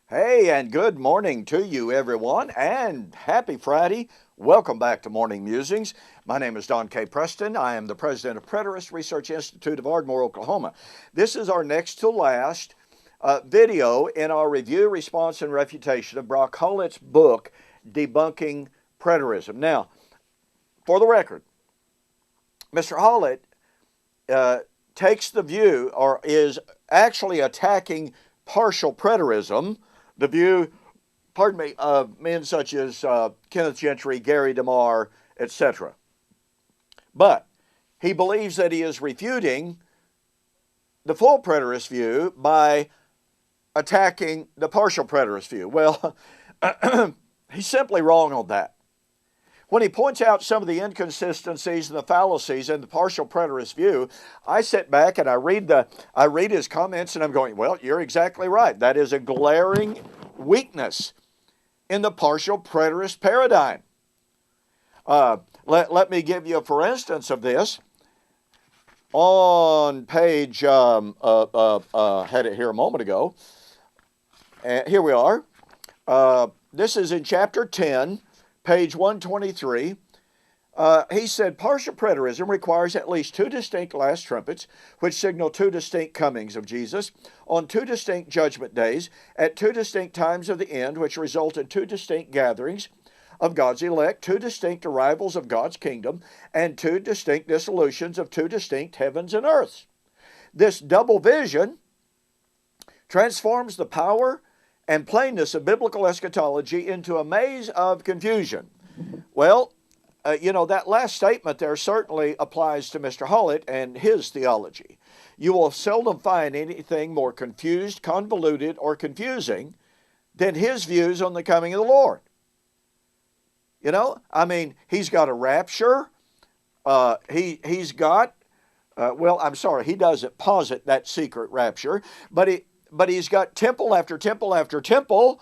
Hey, and good morning to you, everyone, and happy Friday. Welcome back to Morning Musings. My name is Don K. Preston. I am the president of Preterist Research Institute of Ardmore, Oklahoma. This is our next to last video in our review, response, and refutation of Brock Hollett's book, Debunking Preterism. Now, for the record, Mr. Hollett takes the view, or is actually attacking partial preterism, the view, of men such as Kenneth Gentry, Gary DeMar, etc. But he believes that he is refuting the full preterist view by attacking the partial preterist view. Well, he's simply wrong on that. When he points out some of the inconsistencies and the fallacies in the partial preterist view, I sit back and I read his comments and I'm going, well, you're exactly right. That is a glaring weakness in the partial preterist paradigm. Let me give you a for instance of this. On page, had it here a moment ago. Here we are. This is in chapter 10. Page 123, he said, partial preterism requires at least two distinct last trumpets, which signal two distinct comings of Jesus, on two distinct judgment days, at two distinct times of the end, which result in two distinct gatherings of God's elect, two distinct arrivals of God's kingdom, and two distinct dissolutions of two distinct heavens and earths. This double vision transforms the power and plainness of biblical eschatology into a maze of confusion. Well, that last statement there certainly applies to Mr. Hollett and his theology. You will seldom find anything more confused, convoluted, or confusing than his views on the coming of the Lord. He's got a rapture. He's got, he doesn't posit that secret rapture, but he's got temple after temple after temple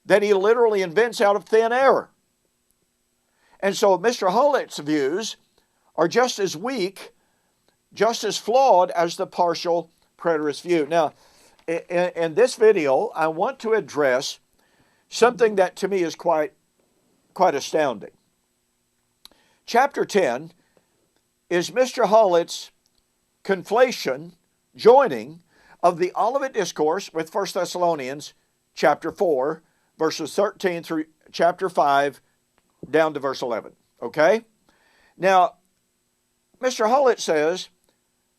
that he literally invents out of thin air. And so Mr. Hollett's views are just as weak, just as flawed as the partial preterist view. Now, in this video, I want to address something that to me is quite astounding. Chapter 10 is Mr. Hollett's joining of the Olivet Discourse with 1 Thessalonians chapter 4, verses 13 through chapter 5, down to verse 11. Okay? Now, Mr. Hollett says,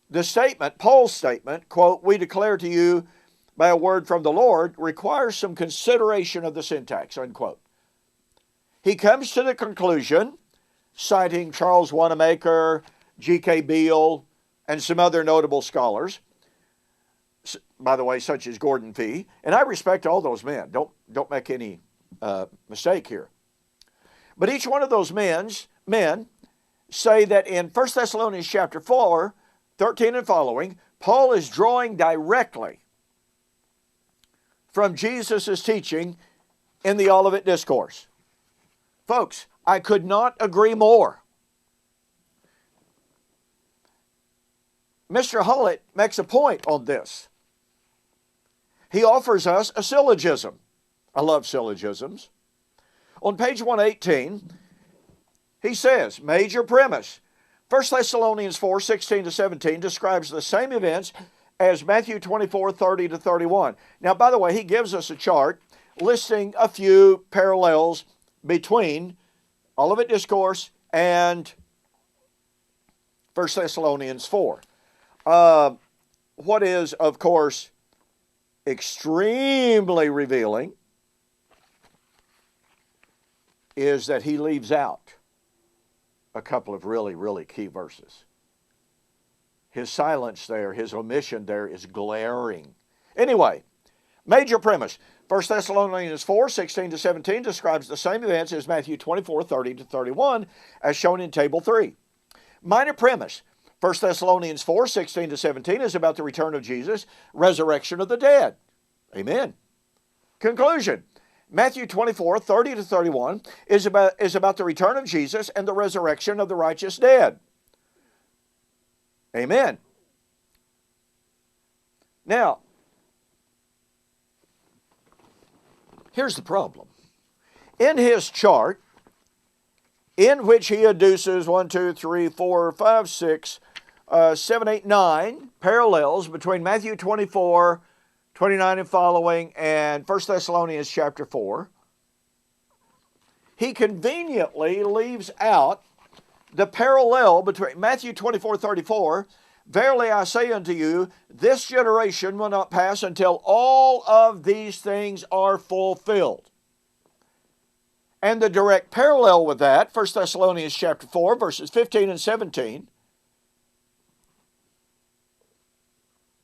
the statement, Paul's statement, quote, we declare to you by a word from the Lord, requires some consideration of the syntax, unquote. He comes to the conclusion, citing Charles Wanamaker, G.K. Beale, and some other notable scholars, by the way, such as Gordon Fee, and I respect all those men. Don't make any mistake here. But each one of those men say that in 1 Thessalonians chapter 4, 13 and following, Paul is drawing directly from Jesus' teaching in the Olivet Discourse. Folks, I could not agree more. Mr. Hollett makes a point on this. He offers us a syllogism. I love syllogisms. On page 118, he says, major premise, 1 Thessalonians 4, 16 to 17 describes the same events as Matthew 24, 30 to 31. Now, by the way, he gives us a chart listing a few parallels between Olivet Discourse and 1 Thessalonians 4. What is, of course, extremely revealing is that he leaves out a couple of really, really key verses. His silence there, his omission there is glaring. Anyway, major premise. 1 Thessalonians 4, 16 to 17 describes the same events as Matthew 24, 30 to 31, as shown in Table 3. Minor premise. 1 Thessalonians 4, 16 to 17 is about the return of Jesus, resurrection of the dead. Amen. Conclusion. Matthew 24, 30 to 31 is about the return of Jesus and the resurrection of the righteous dead. Amen. Now, Here's the problem. In his chart, in which he adduces 1, 2, 3, 4, 5, 6, 7, 8, 9 parallels between Matthew 24, 29 and following, and 1 Thessalonians chapter 4, he conveniently leaves out the parallel between Matthew 24, 34, verily I say unto you, this generation will not pass until all of these things are fulfilled. And the direct parallel with that, 1 Thessalonians chapter 4, verses 15 and 17,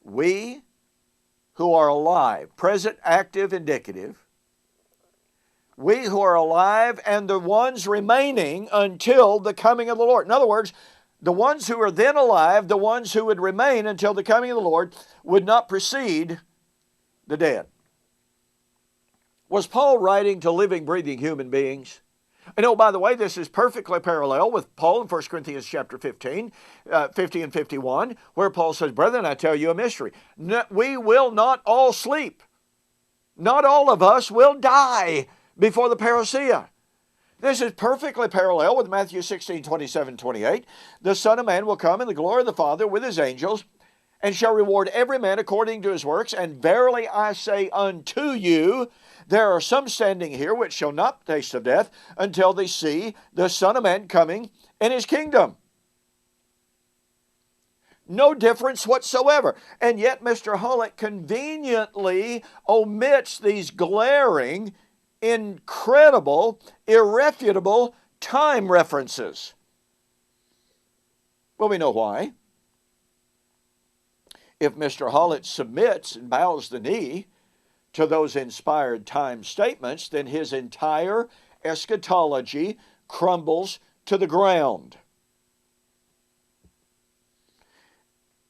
we who are alive, present, active, indicative, we who are alive and the ones remaining until the coming of the Lord. In other words, the ones who are then alive, the ones who would remain until the coming of the Lord, would not precede the dead. Was Paul writing to living, breathing human beings? And oh, by the way, this is perfectly parallel with Paul in 1 Corinthians chapter 15, 50 and 51, where Paul says, brethren, I tell you a mystery. We will not all sleep. Not all of us will die before the parousia. This is perfectly parallel with Matthew 16, 27, 28. The Son of Man will come in the glory of the Father with his angels, and shall reward every man according to his works. And verily I say unto you, there are some standing here which shall not taste of death until they see the Son of Man coming in his kingdom. No difference whatsoever. And yet Mr. Hollett conveniently omits these glaring, incredible, irrefutable time references. Well, we know why. If Mr. Hollett submits and bows the knee to those inspired time statements, then his entire eschatology crumbles to the ground.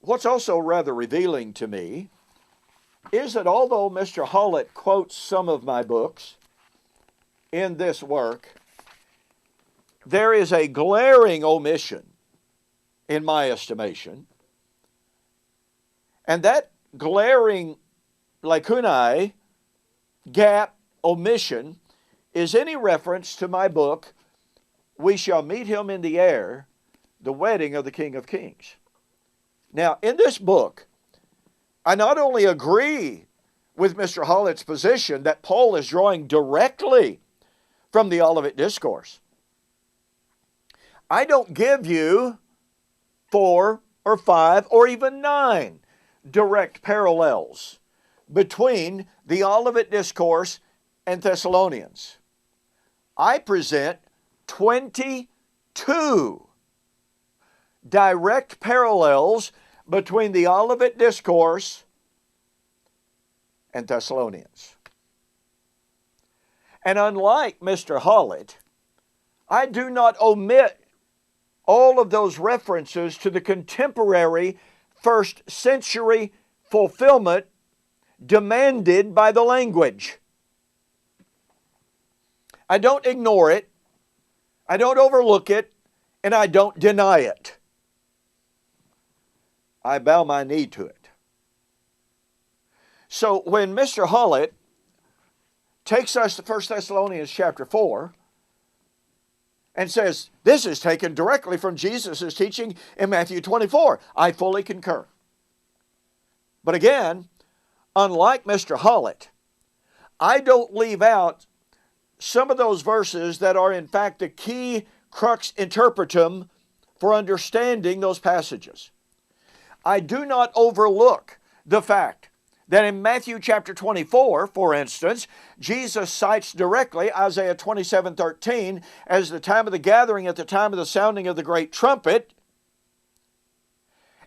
What's also rather revealing to me is that although Mr. Hollett quotes some of my books in this work, there is a glaring omission, in my estimation, and that glaring lacunae, gap, omission, is any reference to my book, We Shall Meet Him in the Air, the Wedding of the King of Kings. Now, in this book, I not only agree with Mr. Hollett's position that Paul is drawing directly from the Olivet Discourse, I don't give you 4 or 5 or even 9 direct parallels between the Olivet Discourse and Thessalonians. I present 22 direct parallels between the Olivet Discourse and Thessalonians. And unlike Mr. Hollett, I do not omit all of those references to the contemporary first century fulfillment demanded by the language. I don't ignore it, I don't overlook it, and I don't deny it. I bow my knee to it. So when Mr. Hollett takes us to 1 Thessalonians chapter 4 and says, this is taken directly from Jesus' teaching in Matthew 24, I fully concur. But again, unlike Mr. Hollett, I don't leave out some of those verses that are in fact the key crux interpretum for understanding those passages. I do not overlook the fact that in Matthew chapter 24, for instance, Jesus cites directly Isaiah 27:13 as the time of the gathering at the time of the sounding of the great trumpet.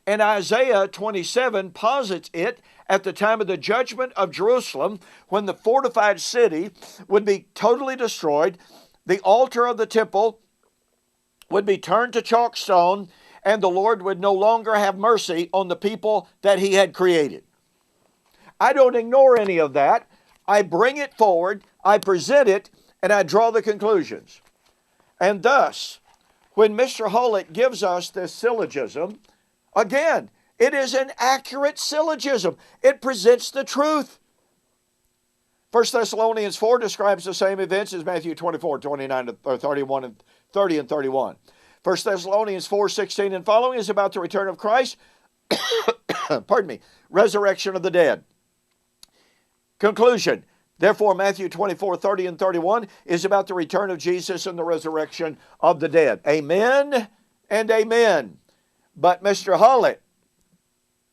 And Isaiah 27 posits it at the time of the judgment of Jerusalem, when the fortified city would be totally destroyed, the altar of the temple would be turned to chalk stone, and the Lord would no longer have mercy on the people that He had created. I don't ignore any of that. I bring it forward, I present it, and I draw the conclusions. And thus, when Mr. Hollett gives us this syllogism, again, it is an accurate syllogism. It presents the truth. 1 Thessalonians 4 describes the same events as Matthew 24, 29 to 31 and 30 and 31. 1 Thessalonians 4, 16 and following is about the return of Christ, pardon me, resurrection of the dead. Conclusion. Therefore, Matthew 24, 30 and 31 is about the return of Jesus and the resurrection of the dead. Amen and amen. But Mr. Hollett,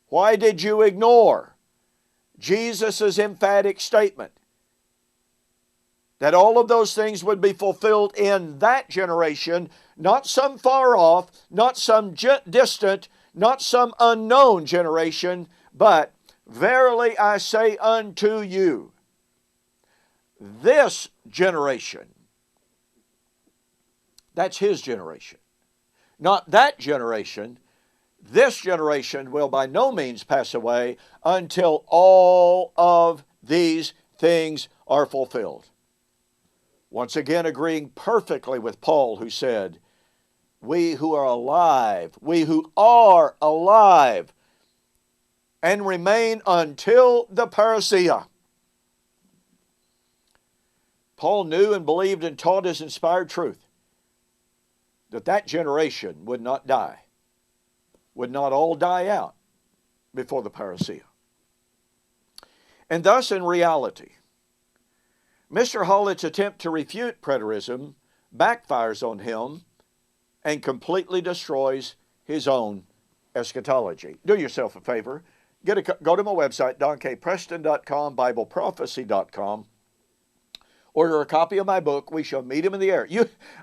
why did you ignore Jesus' emphatic statement that all of those things would be fulfilled in that generation, not some far off, not some distant, not some unknown generation, but verily I say unto you, this generation, that's his generation, not that generation, this generation will by no means pass away until all of these things are fulfilled. Once again, agreeing perfectly with Paul, who said, we who are alive and remain until the parousia. Paul knew and believed and taught his inspired truth that that generation would not die, would not all die out before the parousia. And thus, in reality, Mr. Hollett's attempt to refute preterism backfires on him and completely destroys his own eschatology. Do yourself a favor. Go to my website, donkpreston.com, bibleprophecy.com. Order a copy of my book, We Shall Meet Him in the Air.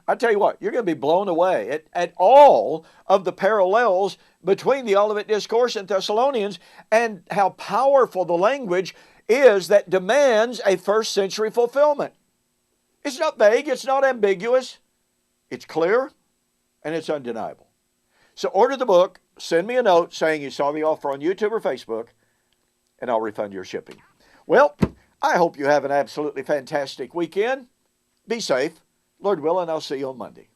I tell you what, you're going to be blown away at all of the parallels between the Olivet Discourse and Thessalonians and how powerful the language is that demands a first century fulfillment. It's not vague, it's not ambiguous, it's clear, and it's undeniable. So order the book, send me a note saying you saw the offer on YouTube or Facebook, and I'll refund your shipping. Well, I hope you have an absolutely fantastic weekend. Be safe. Lord willing, I'll see you on Monday.